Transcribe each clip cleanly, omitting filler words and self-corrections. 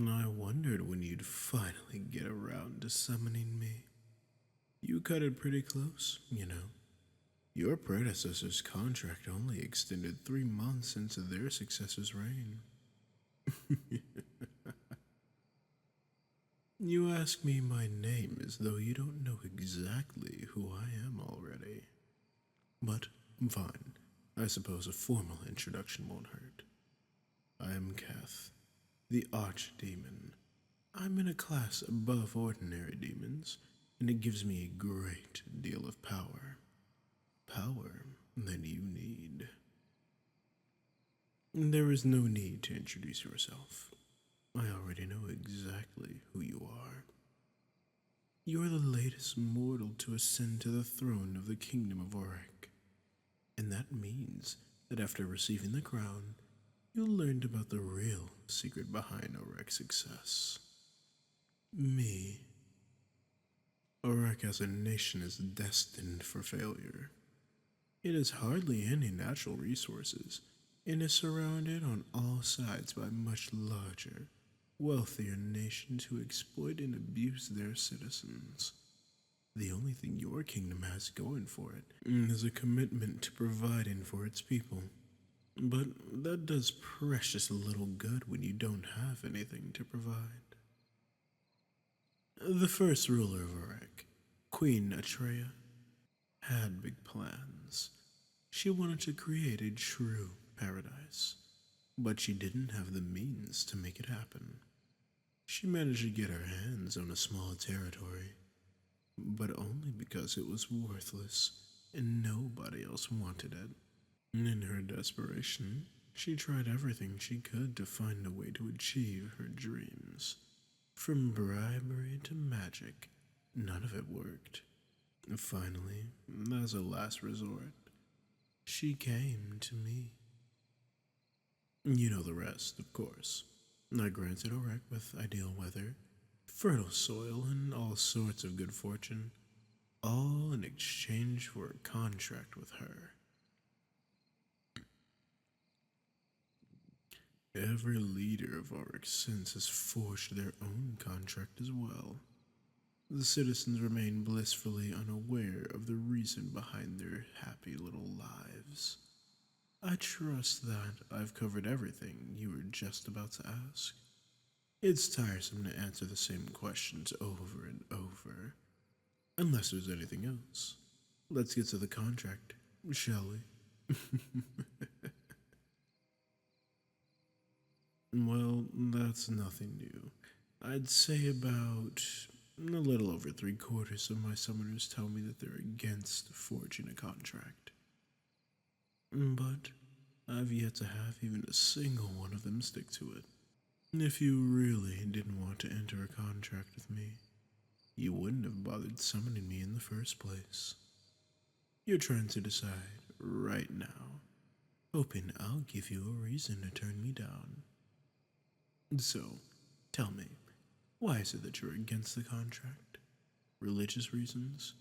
I wondered when you'd finally get around to summoning me. You cut it pretty close, you know. Your predecessor's contract only extended 3 months into their successor's reign. You ask me my name as though you don't know exactly who I am already. But fine, I suppose a formal introduction won't hurt. I am Keth, the Archdemon. I'm in a class above ordinary demons, and it gives me a great deal of power. Power that you need. There is no need to introduce yourself. I already know exactly who you are. You are the latest mortal to ascend to the throne of the Kingdom of Orrek, and that means that after receiving the crown, you learned about the real secret behind Orrek's success. Me. Orrek as a nation is destined for failure. It has hardly any natural resources and is surrounded on all sides by much larger, wealthier nations who exploit and abuse their citizens. The only thing your kingdom has going for it is a commitment to providing for its people. But that does precious little good when you don't have anything to provide. The first ruler of Orrek, Queen Atreya, had big plans. She wanted to create a true paradise, but she didn't have the means to make it happen. She managed to get her hands on a small territory, but only because it was worthless and nobody else wanted it. In her desperation, she tried everything she could to find a way to achieve her dreams. From bribery to magic, none of it worked. Finally, as a last resort, she came to me. You know the rest, of course. I granted Orrek with ideal weather, fertile soil, and all sorts of good fortune, all in exchange for a contract with her. Every leader of Orrek since has forged their own contract as well. The citizens remain blissfully unaware of the reason behind their happy little lives. I trust that I've covered everything you were just about to ask. It's tiresome to answer the same questions over and over. Unless there's anything else. Let's get to the contract, shall we? Well, that's nothing new. I'd say about a little over 3/4 of my summoners tell me that they're against forging a contract. But I've yet to have even a single one of them stick to it. If you really didn't want to enter a contract with me, you wouldn't have bothered summoning me in the first place. You're trying to decide right now, hoping I'll give you a reason to turn me down. So, tell me, why is it that you're against the contract? Religious reasons?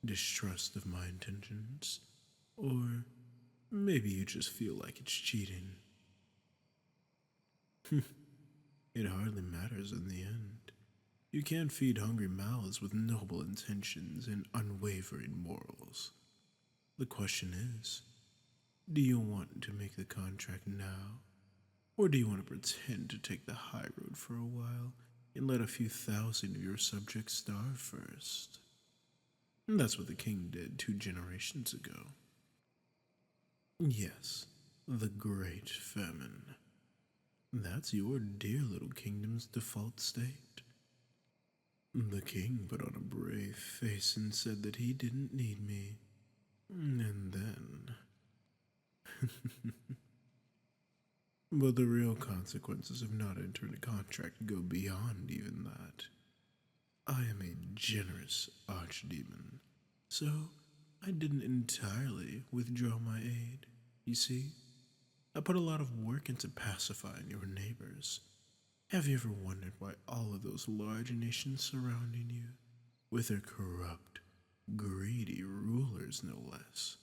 Distrust of my intentions? Or maybe you just feel like it's cheating? It hardly matters in the end. You can't feed hungry mouths with noble intentions and unwavering morals. The question is, do you want to make the contract now? Or do you want to pretend to take the high road for a while and let a few thousand of your subjects starve first? And that's what the king did 2 generations ago. Yes, the Great Famine. That's your dear little kingdom's default state. The king put on a brave face and said that he didn't need me. And then... But the real consequences of not entering a contract go beyond even that. I am a generous archdemon, so I didn't entirely withdraw my aid. You see, I put a lot of work into pacifying your neighbors. Have you ever wondered why all of those large nations surrounding you, with their corrupt, greedy rulers no less,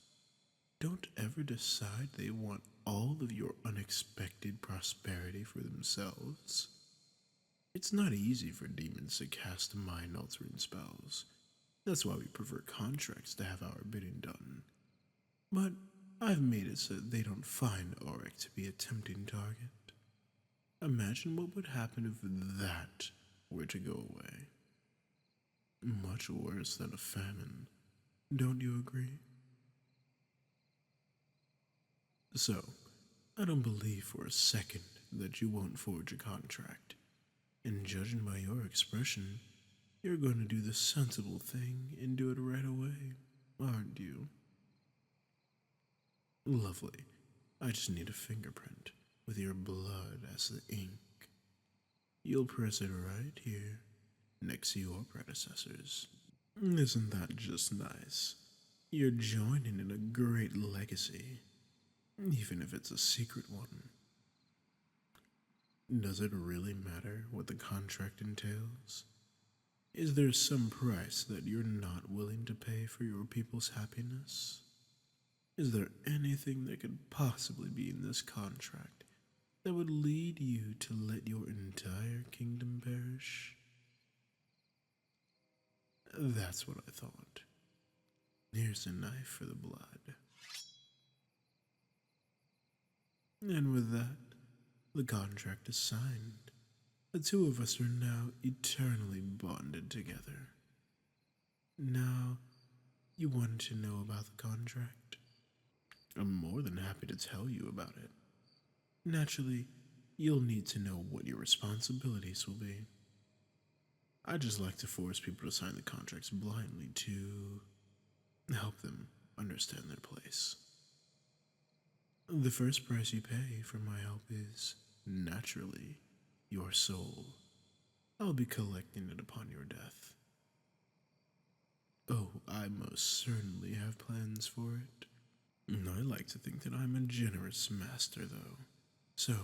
don't ever decide they want all of your unexpected prosperity for themselves. It's not easy for demons to cast mind-altering spells. That's why we prefer contracts to have our bidding done. But I've made it so they don't find Orrek to be a tempting target. Imagine what would happen if that were to go away. Much worse than a famine. Don't you agree? So, I don't believe for a second that you won't forge a contract. And judging by your expression, you're going to do the sensible thing and do it right away, aren't you? Lovely. I just need a fingerprint with your blood as the ink. You'll press it right here, next to your predecessors. Isn't that just nice? You're joining in a great legacy, even if it's a secret one. Does it really matter what the contract entails? Is there some price that you're not willing to pay for your people's happiness? Is there anything that could possibly be in this contract that would lead you to let your entire kingdom perish? That's what I thought. Here's a knife for the blood. And with that, the contract is signed. The two of us are now eternally bonded together. Now, you wanted to know about the contract? I'm more than happy to tell you about it. Naturally, you'll need to know what your responsibilities will be. I just like to force people to sign the contracts blindly to help them understand their place. The first price you pay for my help is, naturally, your soul. I'll be collecting it upon your death. Oh, I most certainly have plans for it. I like to think that I'm a generous master, though. So,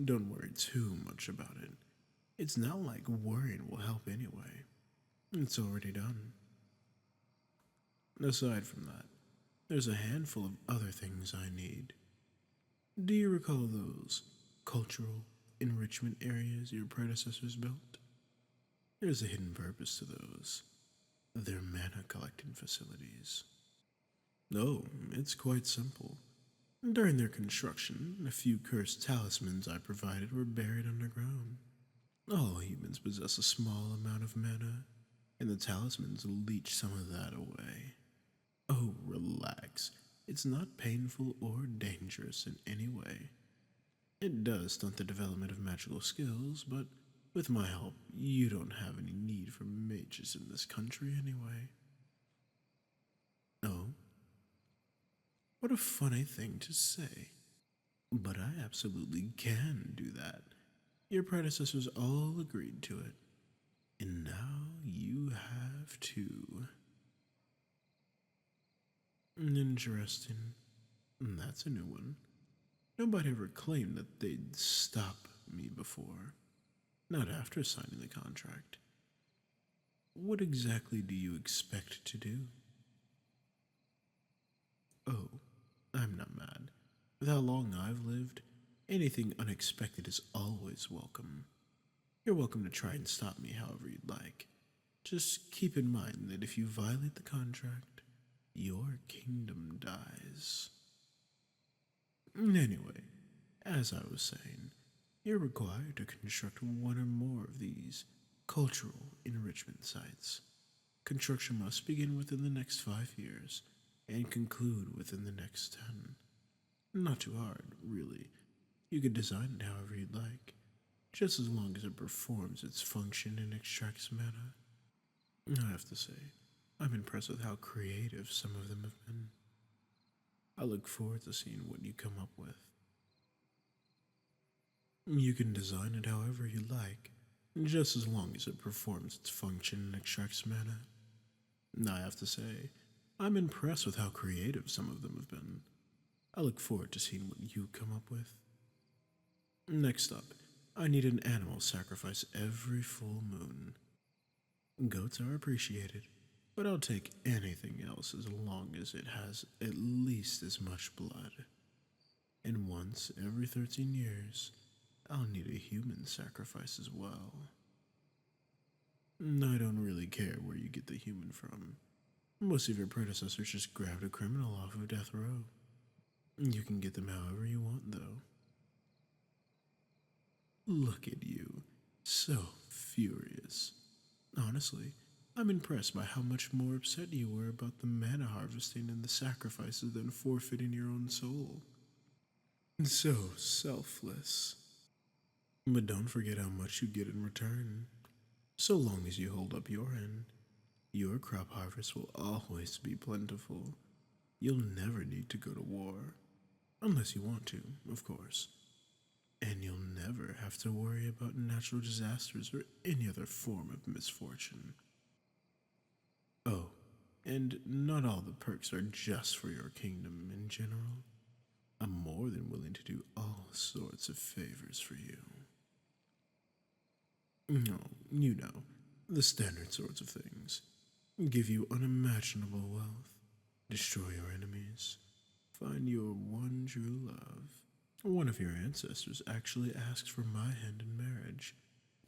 don't worry too much about it. It's not like worrying will help anyway. It's already done. Aside from that, there's a handful of other things I need. Do you recall those cultural enrichment areas your predecessors built? There's a hidden purpose to those. They're mana collecting facilities. Oh, it's quite simple. During their construction, a few cursed talismans I provided were buried underground. All humans possess a small amount of mana, and the talismans leech some of that away. Oh, relax. It's not painful or dangerous in any way. It does stunt the development of magical skills, but with my help, you don't have any need for mages in this country anyway. Oh? What a funny thing to say. But I absolutely can do that. Your predecessors all agreed to it. And now you have too. Interesting. That's a new one. Nobody ever claimed that they'd stop me before. Not after signing the contract. What exactly do you expect to do? Oh, I'm not mad. With how long I've lived, anything unexpected is always welcome. You're welcome to try and stop me however you'd like. Just keep in mind that if you violate the contract, your kingdom dies. Anyway, as I was saying, you're required to construct one or more of these cultural enrichment sites. Construction must begin within the next 5 years and conclude within the next 10. Not too hard, really. You could design it however you'd like, just as long as it performs its function and extracts mana. I have to say, I'm impressed with how creative some of them have been. I look forward to seeing what you come up with. You can design it however you like, just as long as it performs its function and extracts mana. I have to say, I'm impressed with how creative some of them have been. I look forward to seeing what you come up with. Next up, I need an animal sacrifice every full moon. Goats are appreciated, but I'll take anything else as long as it has at least as much blood. And once every 13 years, I'll need a human sacrifice as well. I don't really care where you get the human from. Most of your predecessors just grabbed a criminal off of death row. You can get them however you want, though. Look at you, so furious. Honestly, I'm impressed by how much more upset you were about the mana harvesting and the sacrifices than forfeiting your own soul. So selfless. But don't forget how much you get in return. So long as you hold up your end, your crop harvest will always be plentiful. You'll never need to go to war. Unless you want to, of course. And you'll never have to worry about natural disasters or any other form of misfortune. Oh, and not all the perks are just for your kingdom in general. I'm more than willing to do all sorts of favors for you. No, you know, the standard sorts of things. Give you unimaginable wealth, destroy your enemies, find your one true love. One of your ancestors actually asked for my hand in marriage.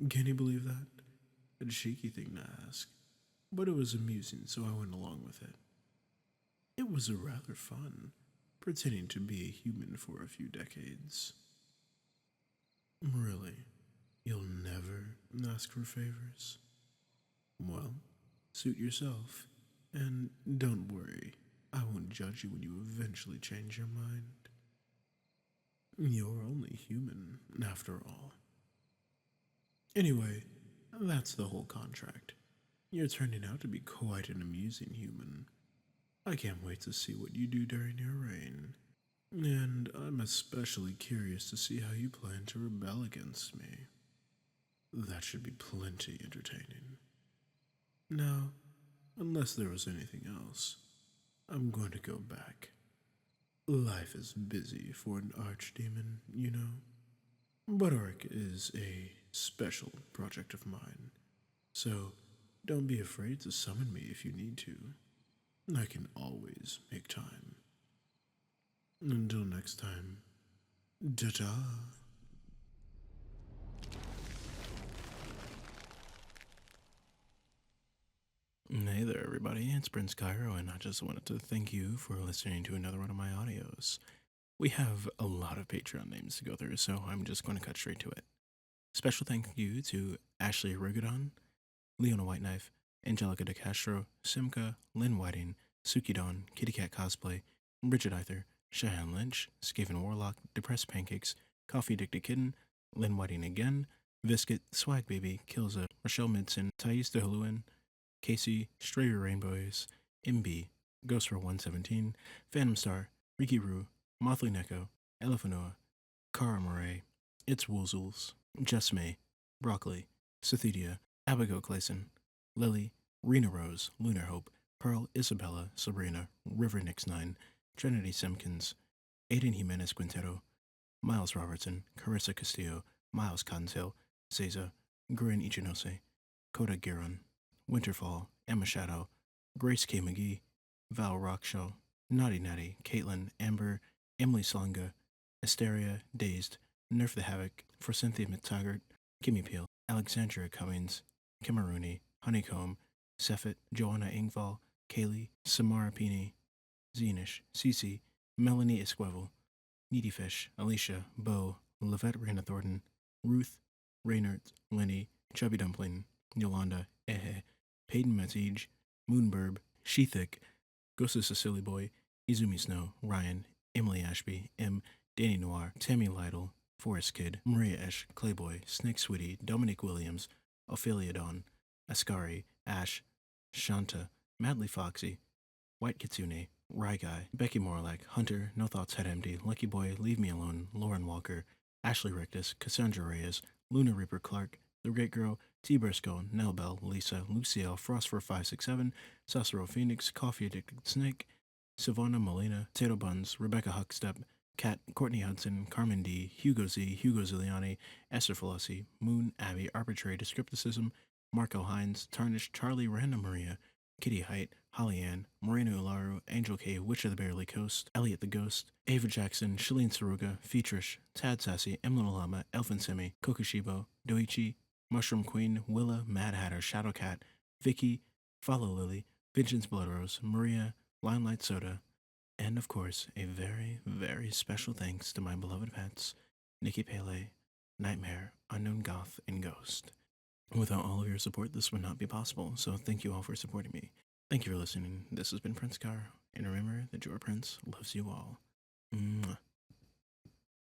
Can you believe that? A cheeky thing to ask, but it was amusing, so I went along with it. It was rather fun, pretending to be a human for a few decades. Really, you'll never ask for favors? Well, suit yourself, and don't worry, I won't judge you when you eventually change your mind. You're only human, after all. Anyway, that's the whole contract. You're turning out to be quite an amusing human. I can't wait to see what you do during your reign. And I'm especially curious to see how you plan to rebel against me. That should be plenty entertaining. Now, unless there was anything else, I'm going to go back. Life is busy for an archdemon, you know. But Orrek is a special project of mine, so don't be afraid to summon me if you need to. I can always make time. Until next time, ta-ta. Hey there, everybody. It's Prince Kairo, and I just wanted to thank you for listening to another one of my audios. We have a lot of Patreon names to go through, so I'm just going to cut straight to it. Special thank you to Ashley Rigodon, Leona Whiteknife, Angelica De Castro, Simca, Lynn Whiting, Suki Dawn, Kitty Cat Cosplay, Bridget Either, Cheyenne Lynch, Skaven Warlock, Depressed Pancakes, Coffee Addicted Kitten, Lynn Whiting again, Viscit, Swag Baby, Kilza, Rochelle Midson, Thais DeHuluin, Casey, Strayer Rainbows, MB, Ghost for 117, Phantom Star, Riki Roo, Mothly Neko, Elephanoa, Cara Murray, It's Woozles, Just May, Broccoli, Cythedia, Abigail Clayson, Lily, Rena Rose, Lunar Hope, Pearl, Isabella, Sabrina, River Nix 9, Trinity Simpkins, Aiden Jimenez Quintero, Miles Robertson, Carissa Castillo, Miles Cottontail, Cesar, Gurin Ichinose, Coda Giron, Winterfall, Emma Shadow, Grace K. McGee, Val Rockshaw, Naughty Natty, Caitlin, Amber, Emily Slunga, Asteria, Dazed, Nerf the Havoc, for Cynthia McTaggart, Kimmy Peel, Alexandria Cummings, Camerooni, Honeycomb, Sefit, Joanna Ingval, Kaylee, Samara Pini, Zenish, Cece, Melanie Esquivel, Needy Fish, Alicia, Bo, Lavette Rana Thornton, Ruth, Raynard, Lenny, Chubby Dumpling, Yolanda, Ehe, Peyton Metige, Moonburb, Sheethick, Ghost of Silly Boy, Izumi Snow, Ryan, Emily Ashby, M, Danny Noir, Tammy Lytle, Forest Kid, Maria Esch, Clayboy, Snake Sweetie, Dominic Williams, Ophelia Dawn, Ascari, Ash, Shanta, Madly Foxy, White Kitsune, Rye Guy, Becky Morlack, Hunter, No Thoughts Head Empty, Lucky Boy, Leave Me Alone, Lauren Walker, Ashley Rictus, Cassandra Reyes, Luna Reaper Clark, The Great Girl, T. Briscoe, Nell Bell, Lisa, Luciel, Frost for 567, Cicero Phoenix, Coffee Addicted Snake, Savannah Molina, Tato Buns, Rebecca Huckstep, Kat, Courtney Hudson, Carmen D, Hugo Z, Hugo Ziliani, Esther Felossi, Moon, Abby, Arbitrary Descripticism, Marco Hines, Tarnished, Charlie, Random Maria, Kitty Height, Holly Ann, Morena Ularu, Angel K, Witch of the Barely Coast, Elliot the Ghost, Ava Jackson, Shalene Saruga, Featrish, Tad Sassy, M Little Llama, Elfin Semi, Kokushibo, Doichi, Mushroom Queen, Willa, Mad Hatter, Shadowcat, Vicky, Follow Lily, Vengeance Bloodrose, Maria, Limelight Soda, and of course, a very, very special thanks to my beloved pets, Nikki Pele, Nightmare, Unknown Goth, and Ghost. Without all of your support, this would not be possible, so thank you all for supporting me. Thank you for listening. This has been Prince Car, and remember that your prince loves you all. Mwah.